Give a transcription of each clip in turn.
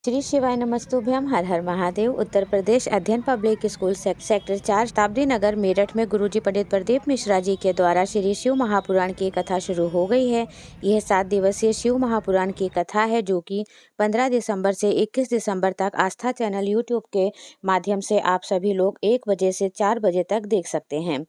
श्री शिवाय नमस्तुभ्यम। हर हर महादेव। उत्तर प्रदेश अध्ययन public school sector 4 शताब्दी नगर मेरठ में गुरुजी पंडित प्रदीप मिश्रा जी के द्वारा श्री शिव महापुराण की कथा शुरू हो गई है। यह 7 दिवसीय शिव महापुराण की कथा है जो कि 15 दिसंबर से 21 दिसंबर तक आस्था चैनल यूट्यूब के माध्यम से आप सभी लोग 1 बजे से 4 बजे तक देख सकते हैं।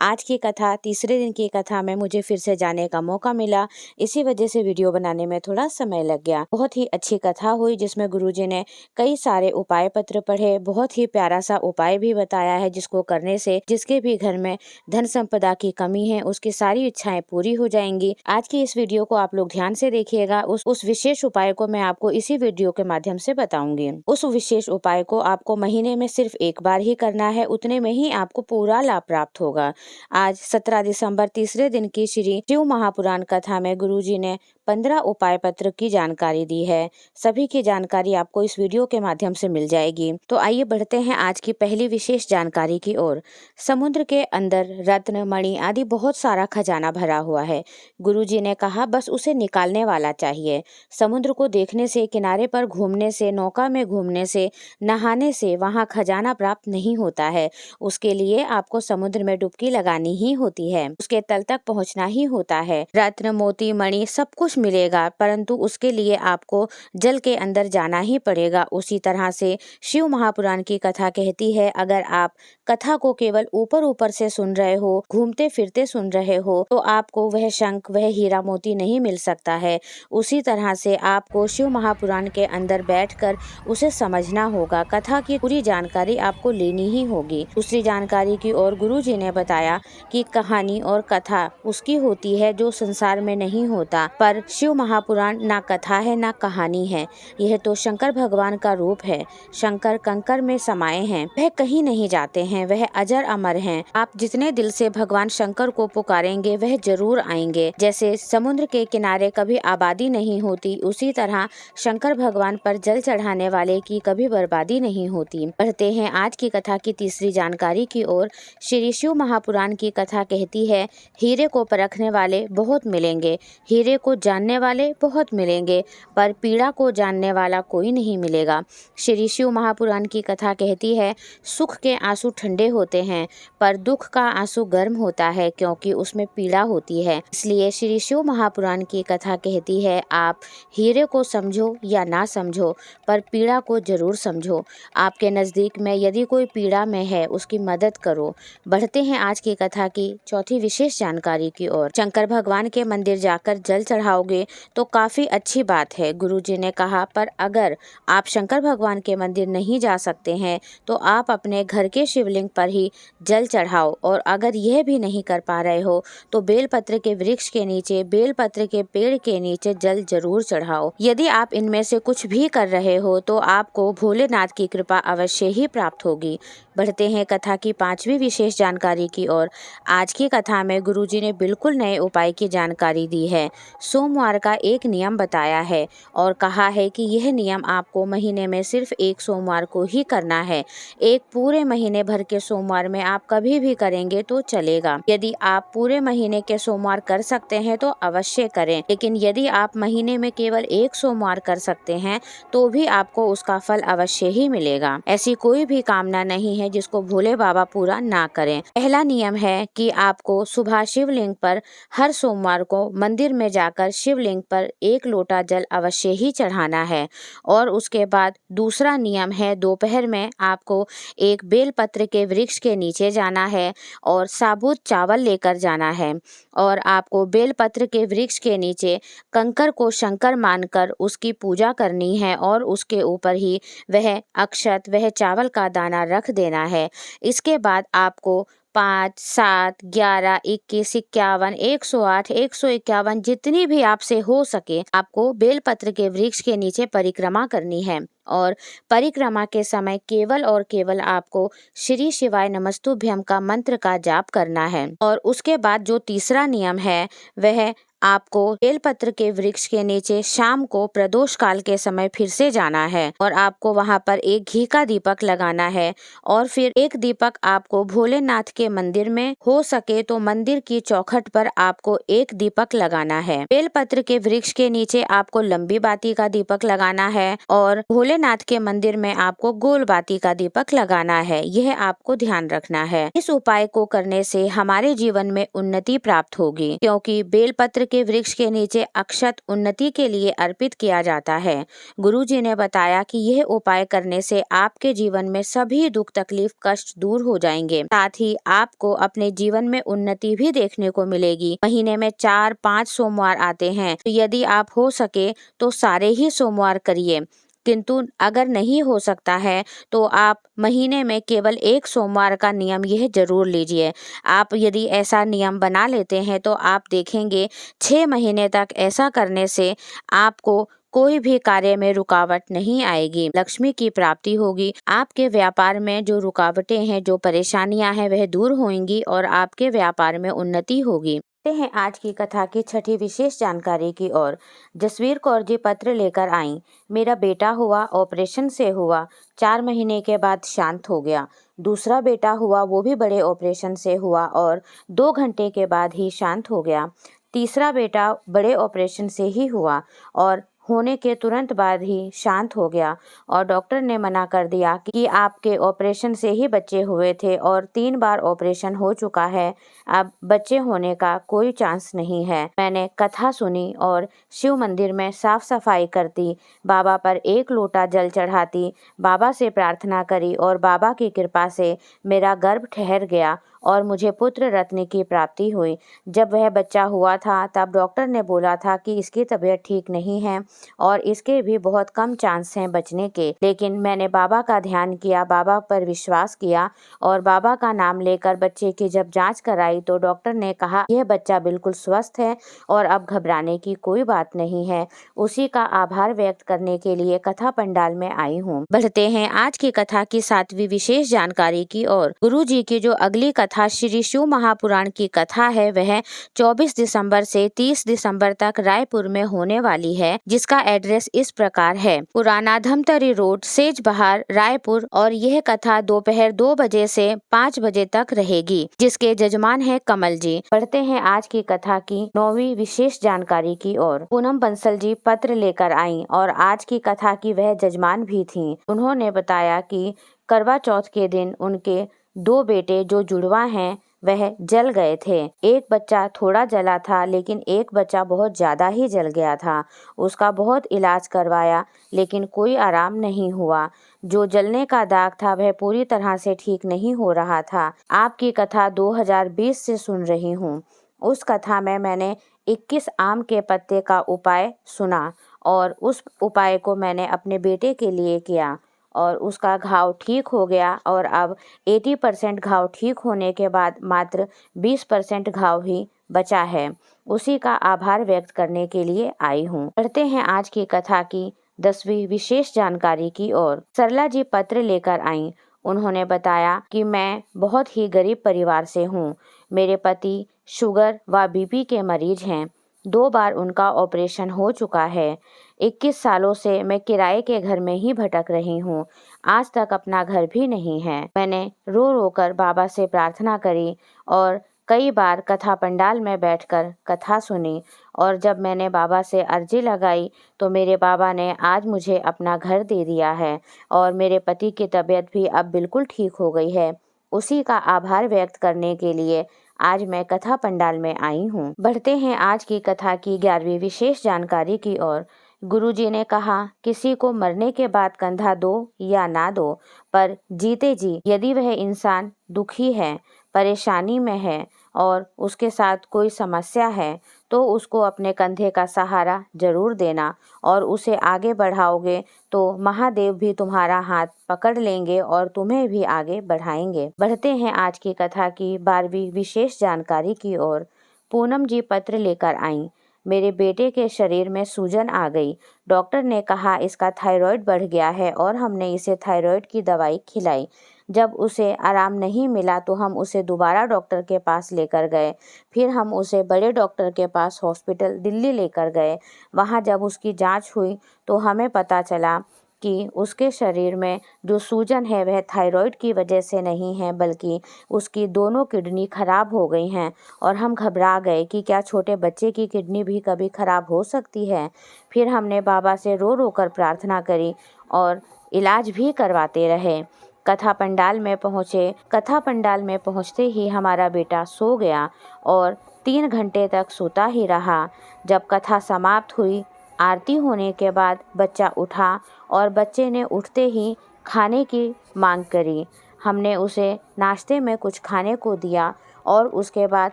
आज की कथा तीसरे दिन की कथा में मुझे फिर से जाने का मौका मिला, इसी वजह से वीडियो बनाने में थोड़ा समय लग गया। बहुत ही अच्छी कथा हुई जिसमें गुरुजी ने कई सारे उपाय पत्र पढ़े। बहुत ही प्यारा सा उपाय भी बताया है जिसको करने से जिसके भी घर में धन संपदा की कमी है उसकी सारी इच्छाएं पूरी हो जाएंगी। आज की इस वीडियो को आप लोग ध्यान से देखिएगा। उस विशेष उपाय को मैं आपको इसी वीडियो के माध्यम से बताऊंगी। उस विशेष उपाय को आपको महीने में सिर्फ एक बार ही करना है, उतने में ही आपको पूरा लाभ प्राप्त होगा। आज 17 दिसंबर तीसरे दिन की श्री शिव महापुराण कथा में गुरुजी ने 15 उपाय पत्र की जानकारी दी है। सभी की जानकारी आपको इस वीडियो के माध्यम से मिल जाएगी। तो आइए बढ़ते हैं आज की पहली विशेष जानकारी की ओर। समुद्र के अंदर रत्न मणि आदि बहुत सारा खजाना भरा हुआ है। गुरुजी ने कहा बस उसे निकालने वाला चाहिए। समुद्र को देखने से, किनारे पर घूमने से, नौका में घूमने से, नहाने से वहाँ खजाना प्राप्त नहीं होता है। उसके लिए आपको समुद्र में डुबकी लगानी ही होती है, उसके तल तक पहुँचना ही होता है। रत्न मोती मणि सब कुछ मिलेगा, परंतु उसके लिए आपको जल के अंदर जाना ही पड़ेगा। उसी तरह से शिव महापुराण की कथा कहती है, अगर आप कथा को केवल ऊपर ऊपर से सुन रहे हो, घूमते फिरते सुन रहे हो, तो आपको वह शंख, वह हीरा मोती नहीं मिल सकता है। उसी तरह से आपको शिव महापुराण के अंदर बैठकर उसे समझना होगा। कथा की पूरी जानकारी आपको लेनी ही होगी। दूसरी जानकारी की ओर गुरुजी ने बताया कि कहानी और कथा उसकी होती है जो संसार में नहीं होता, पर शिव महापुराण ना कथा है ना कहानी है। यह तो शंकर भगवान का रूप है। शंकर कंकर में समाये हैं, वह कहीं नहीं जाते हैं, वह अजर अमर हैं। आप जितने दिल से भगवान शंकर को पुकारेंगे वह जरूर आएंगे। जैसे समुद्र के किनारे कभी आबादी नहीं होती, उसी तरह शंकर भगवान पर जल चढ़ाने वाले की कभी बर्बादी नहीं होती। बढ़ते हैं आज की कथा की तीसरी जानकारी की ओर। श्री शिव महापुराण की कथा कहती है, हीरे को परखने वाले बहुत मिलेंगे, हीरे को जानने वाले बहुत मिलेंगे, पर पीड़ा को जानने वाला कोई नहीं मिलेगा। श्री शिव महापुराण की कथा कहती है, सुख के आंसू ठंडे होते हैं, पर दुख का आंसू गर्म होता है, क्योंकि उसमें पीड़ा होती है। इसलिए श्री शिव महापुराण की कथा कहती है, आप हीरे को समझो या ना समझो, पर पीड़ा को जरूर समझो। आपके नज़दीक में यदि कोई पीड़ा में है, उसकी मदद करो। बढ़ते हैं आज की कथा की चौथी विशेष जानकारी की ओर। शंकर भगवान के मंदिर जाकर जल चढ़ाओगे तो काफी अच्छी बात है, गुरुजी ने कहा, पर अगर आप शंकर भगवान के मंदिर नहीं जा सकते हैं तो आप अपने घर के शिवलिंग पर ही जल चढ़ाओ। और अगर यह भी नहीं कर पा रहे हो तो बेलपत्र के वृक्ष के नीचे, बेलपत्र के पेड़ के नीचे जल जरूर चढ़ाओ। यदि आप इनमें से कुछ भी कर रहे हो तो आपको भोलेनाथ की कृपा अवश्य ही प्राप्त होगी। बढ़ते हैं कथा की पांचवी विशेष जानकारी की ओर। आज की कथा में गुरुजी ने बिल्कुल नए उपाय की जानकारी दी है। सोमवार का एक नियम बताया है और कहा है कि यह नियम आपको महीने में सिर्फ एक सोमवार को ही करना है। एक पूरे महीने भर के सोमवार में आप कभी भी करेंगे तो चलेगा। यदि आप पूरे महीने के सोमवार कर सकते हैं तो अवश्य करें, लेकिन यदि आप महीने में केवल एक सोमवार कर सकते हैं तो भी आपको उसका फल अवश्य ही मिलेगा। ऐसी कोई भी कामना नहीं है जिसको भोले बाबा पूरा ना करें। पहला नियम है कि आपको सुबह शिवलिंग पर हर सोमवार को मंदिर में जाकर शिवलिंग पर 1 लोटा जल अवश्य ही चढ़ाना है। और उसके बाद दूसरा नियम है, दोपहर में आपको एक बेलपत्र के वृक्ष के नीचे जाना है और साबुत चावल लेकर जाना है और आपको बेलपत्र के वृक्ष के नीचे कंकर को शंकर मानकर उसकी पूजा करनी है और उसके ऊपर ही वह अक्षत, वह चावल का दाना रख देना है। इसके बाद आपको 5, 7, 11, 21, 51, 108, 151 जितनी भी आपसे हो सके आपको बेलपत्र के वृक्ष के नीचे परिक्रमा करनी है। और परिक्रमा के समय केवल और केवल आपको श्री शिवाय नमस्तुभ्यम का मंत्र का जाप करना है। और उसके बाद जो तीसरा नियम है वह आपको बेलपत्र के वृक्ष के नीचे शाम को प्रदोष काल के समय फिर से जाना है और आपको वहां पर एक घी का दीपक लगाना है और फिर एक दीपक आपको भोलेनाथ के मंदिर में, हो सके तो मंदिर की चौखट पर आपको एक दीपक लगाना है। बेलपत्र के वृक्ष के नीचे आपको लंबी बाती का दीपक लगाना है और भोलेनाथ के मंदिर में आपको गोल बाती का दीपक लगाना है। यह आपको ध्यान रखना है। इस उपाय को करने से हमारे जीवन में उन्नति प्राप्त होगी, क्योंकि बेलपत्र के वृक्ष के नीचे अक्षत उन्नति के लिए अर्पित किया जाता है। गुरुजी ने बताया कि यह उपाय करने से आपके जीवन में सभी दुख तकलीफ कष्ट दूर हो जाएंगे, साथ ही आपको अपने जीवन में उन्नति भी देखने को मिलेगी। महीने में 4-5 सोमवार आते हैं, तो यदि आप हो सके तो सारे ही सोमवार करिए, किंतु अगर नहीं हो सकता है तो आप महीने में केवल एक सोमवार का नियम यह जरूर लीजिए। आप यदि ऐसा नियम बना लेते हैं तो आप देखेंगे 6 महीने तक ऐसा करने से आपको कोई भी कार्य में रुकावट नहीं आएगी, लक्ष्मी की प्राप्ति होगी। आपके व्यापार में जो रुकावटें हैं, जो परेशानियां हैं, वह दूर होंगी और आपके व्यापार में उन्नति होगी। हैं आज की कथा की छठी विशेष जानकारी की ओर। जसवीर कौर जी पत्र लेकर आई। मेरा बेटा हुआ, ऑपरेशन से हुआ, 4 महीने के बाद शांत हो गया। दूसरा बेटा हुआ, वो भी बड़े ऑपरेशन से हुआ और 2 घंटे के बाद ही शांत हो गया। तीसरा बेटा बड़े ऑपरेशन से ही हुआ और होने के तुरंत बाद ही शांत हो गया और डॉक्टर ने मना कर दिया कि आपके ऑपरेशन से ही बच्चे हुए थे और 3 बार ऑपरेशन हो चुका है, अब बच्चे होने का कोई चांस नहीं है। मैंने कथा सुनी और शिव मंदिर में साफ सफाई करती, बाबा पर 1 लोटा जल चढ़ाती, बाबा से प्रार्थना करी और बाबा की कृपा से मेरा गर्भ ठहर गया और मुझे पुत्र रत्न की प्राप्ति हुई। जब वह बच्चा हुआ था तब डॉक्टर ने बोला था कि इसकी तबीयत ठीक नहीं है और इसके भी बहुत कम चांस हैं बचने के, लेकिन मैंने बाबा का ध्यान किया, बाबा पर विश्वास किया और बाबा का नाम लेकर बच्चे की जब जांच कराई तो डॉक्टर ने कहा यह बच्चा बिल्कुल स्वस्थ है और अब घबराने की कोई बात नहीं है। उसी का आभार व्यक्त करने के लिए कथा पंडाल में आई हूँ। बढ़ते हैं आज की कथा की 7वीं विशेष जानकारी की ओर। गुरु जी की जो अगली कथा श्री शिव महापुराण की कथा है वह 24 दिसंबर से 30 दिसंबर तक रायपुर में होने वाली है, जिसका एड्रेस इस प्रकार है। पुराना धमतरी रोड, सेज बहार, रायपुर और यह कथा दोपहर 2 बजे से 5 बजे तक रहेगी, जिसके जजमान है कमल जी। पढ़ते हैं आज की कथा की 9वीं विशेष जानकारी की ओर। पूनम बंसल जी पत्र लेकर आई और आज की कथा की वह जजमान भी थी। उन्होंने बताया कि करवा चौथ के दिन उनके 2 बेटे जो जुड़वा हैं वह जल गए थे। एक बच्चा थोड़ा जला था लेकिन एक बच्चा बहुत ज्यादा ही जल गया था। उसका बहुत इलाज करवाया लेकिन कोई आराम नहीं हुआ। जो जलने का दाग था वह पूरी तरह से ठीक नहीं हो रहा था। आपकी कथा 2020 से सुन रही हूँ। उस कथा में मैंने 21 आम के पत्ते का उपाय सुना और उस उपाय को मैंने अपने बेटे के लिए किया और उसका घाव ठीक हो गया और अब 80% घाव ठीक होने के बाद मात्र 20% घाव ही बचा है। उसी का आभार व्यक्त करने के लिए आई हूँ। पढ़ते हैं आज की कथा की 10वीं विशेष जानकारी की ओर। सरला जी पत्र लेकर आई। उन्होंने बताया कि मैं बहुत ही गरीब परिवार से हूँ। मेरे पति शुगर व बीपी के मरीज हैं। 2 बार उनका ऑपरेशन हो चुका है। 21 सालों से मैं किराए के घर में ही भटक रही हूँ। आज तक अपना घर भी नहीं है। मैंने रो रो कर बाबा से प्रार्थना करी और कई बार कथा पंडाल में बैठकर कथा सुनी और जब मैंने बाबा से अर्जी लगाई तो मेरे बाबा ने आज मुझे अपना घर दे दिया है और मेरे पति की तबीयत भी अब बिल्कुल ठीक हो गई है। उसी का आभार व्यक्त करने के लिए आज मैं कथा पंडाल में आई हूँ। बढ़ते हैं आज की कथा की 11वीं विशेष जानकारी की ओर। गुरुजी ने कहा, किसी को मरने के बाद कंधा दो या ना दो, पर जीते जी यदि वह इंसान दुखी है, परेशानी में है और उसके साथ कोई समस्या है तो उसको अपने कंधे का सहारा जरूर देना और उसे आगे बढ़ाओगे तो महादेव भी तुम्हारा हाथ पकड़ लेंगे और तुम्हें भी आगे बढ़ाएंगे। बढ़ते हैं आज की कथा की 12वीं विशेष जानकारी की ओर। पूनम जी पत्र लेकर आई। मेरे बेटे के शरीर में सूजन आ गई। डॉक्टर ने कहा इसका थायराइड बढ़ गया है और हमने इसे थायराइड की दवाई खिलाई। जब उसे आराम नहीं मिला तो हम उसे दोबारा डॉक्टर के पास लेकर गए। फिर हम उसे बड़े डॉक्टर के पास हॉस्पिटल दिल्ली लेकर गए। वहाँ जब उसकी जांच हुई तो हमें पता चला कि उसके शरीर में जो सूजन है वह थायराइड की वजह से नहीं है, बल्कि उसकी दोनों किडनी खराब हो गई हैं। और हम घबरा गए कि क्या छोटे बच्चे की किडनी भी कभी खराब हो सकती है। फिर हमने बाबा से रो रो कर प्रार्थना करी और इलाज भी करवाते रहे। कथा पंडाल में पहुँचे। कथा पंडाल में पहुँचते ही हमारा बेटा सो गया और 3 घंटे तक सोता ही रहा। जब कथा समाप्त हुई, आरती होने के बाद बच्चा उठा और बच्चे ने उठते ही खाने की मांग करी। हमने उसे नाश्ते में कुछ खाने को दिया और उसके बाद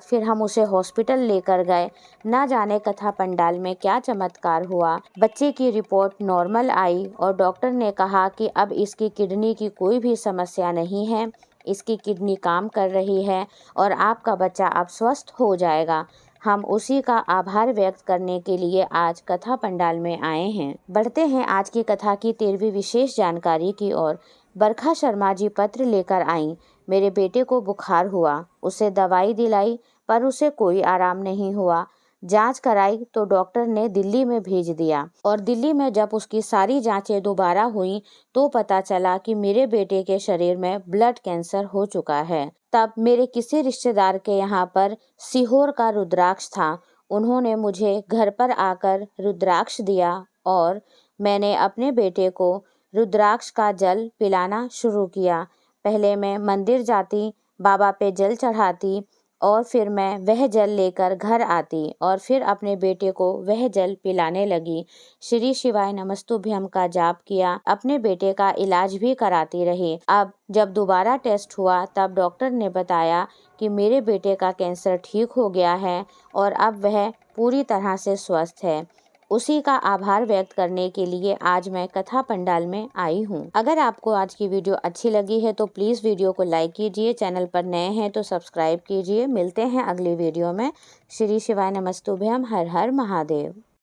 फिर हम उसे हॉस्पिटल लेकर गए। ना जाने कथा पंडाल में क्या चमत्कार हुआ। बच्चे की रिपोर्ट नॉर्मल आई और डॉक्टर ने कहा कि अब इसकी किडनी की कोई भी समस्या नहीं है, इसकी किडनी काम कर रही है और आपका बच्चा अब स्वस्थ हो जाएगा। हम उसी का आभार व्यक्त करने के लिए आज कथा पंडाल में आए हैं। बढ़ते हैं आज की कथा की 13वीं विशेष जानकारी की ओर। बरखा शर्मा जी पत्र लेकर आईं। मेरे बेटे को बुखार हुआ, उसे दवाई दिलाई पर उसे कोई आराम नहीं हुआ। जांच कराई तो डॉक्टर ने दिल्ली में भेज दिया और दिल्ली में जब उसकी सारी जांचें दोबारा हुई तो पता चला कि मेरे बेटे के शरीर में ब्लड कैंसर हो चुका है। तब मेरे किसी रिश्तेदार के यहाँ पर सीहोर का रुद्राक्ष था। उन्होंने मुझे घर पर आकर रुद्राक्ष दिया और मैंने अपने बेटे को रुद्राक्ष का जल पिलाना शुरू किया। पहले मैं मंदिर जाती, बाबा पे जल चढ़ाती और फिर मैं वह जल लेकर घर आती और फिर अपने बेटे को वह जल पिलाने लगी। श्री शिवाय नमस्तुभ्यम का जाप किया, अपने बेटे का इलाज भी कराती रही। अब जब दोबारा टेस्ट हुआ तब डॉक्टर ने बताया कि मेरे बेटे का कैंसर ठीक हो गया है और अब वह पूरी तरह से स्वस्थ है। उसी का आभार व्यक्त करने के लिए आज मैं कथा पंडाल में आई हूँ। अगर आपको आज की वीडियो अच्छी लगी है तो प्लीज़ वीडियो को लाइक कीजिए, चैनल पर नए हैं तो सब्सक्राइब कीजिए। मिलते हैं अगली वीडियो में। श्री शिवाय नमस्तुभ्यम। हर हर महादेव।